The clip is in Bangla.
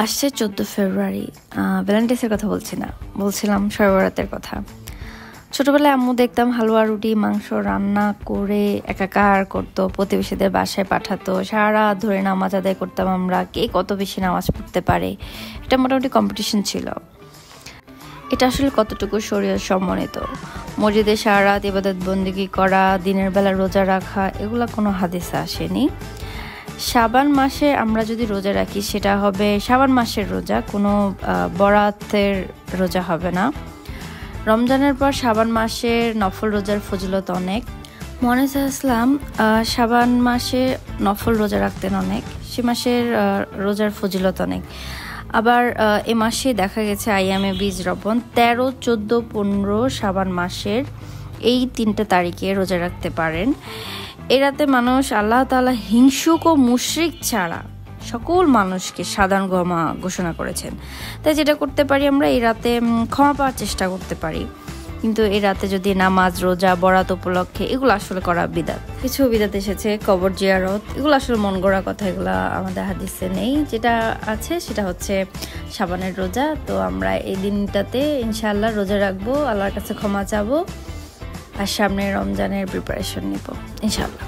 আসছে 14 ফেব্রুয়ারি। ভ্যালেন্টাইন্সের কথা বলছি না, বলছিলাম শবে বরাতের কথা। ছোটবেলায় আম্মু দেখতাম হালুয়া রুটি মাংস রান্না করে একাকার করতো, প্রতিবেশীদের বাসায় পাঠাতো, সারা রাত ধরে নামাজ আদায় করতাম আমরা, কে কত বেশি নামাজ পড়তে পারে, এটা মোটামুটি কম্পিটিশন ছিল। এটা আসলে কতটুকু শরীয়ত সম্মানিত, মসজিদে সারা রাত ইবাদত বন্দেগী করা, দিনের বেলা রোজা রাখা, এগুলা কোনো হাদিসে আসেনি। শাবান মাসে আমরা যদি রোজা রাখি সেটা হবে শাবান মাসের রোজা, কোনো বরাতের রোজা হবে না। রমজানের পর শাবান মাসের নফল রোজার ফজিলত অনেক। মনিসা ইসলাম শাবান মাসে নফল রোজা রাখতেন অনেক, সে মাসের রোজার ফজিলত অনেক। আবার এ মাসে দেখা গেছে আইয়ামে বীজ রোপণ 13, 14, 15 শাবান মাসের এই 3টা তারিখে রোজা রাখতে পারেন। এ রাতে মানুষ আল্লাহ তাআলা হিংসুক ও মুশরিক ছাড়া সকল মানুষকে সাধারণ ক্ষমা ঘোষণা করেছেন। তাই যেটা করতে পারি আমরা এই রাতে ক্ষমা পাওয়ার চেষ্টা করতে পারি, কিন্তু এই রাতে যদি নামাজ রোজা বরাত উপলক্ষে এগুলো আসলে করা বিদাত। কিছু বিদাত এসেছে, কবর জিয়ারত, এগুলো আসলে মন গড়া কথা, এগুলো আমাদের হাদিসে নেই। যেটা আছে সেটা হচ্ছে শাবানের রোজা। তো আমরা এই দিনটাতে ইনশাআল্লাহ রোজা রাখবো, আল্লাহর কাছে ক্ষমা চাবো, আর সামনে রমজানের প্রিপারেশন নিব ইনশাআল্লাহ।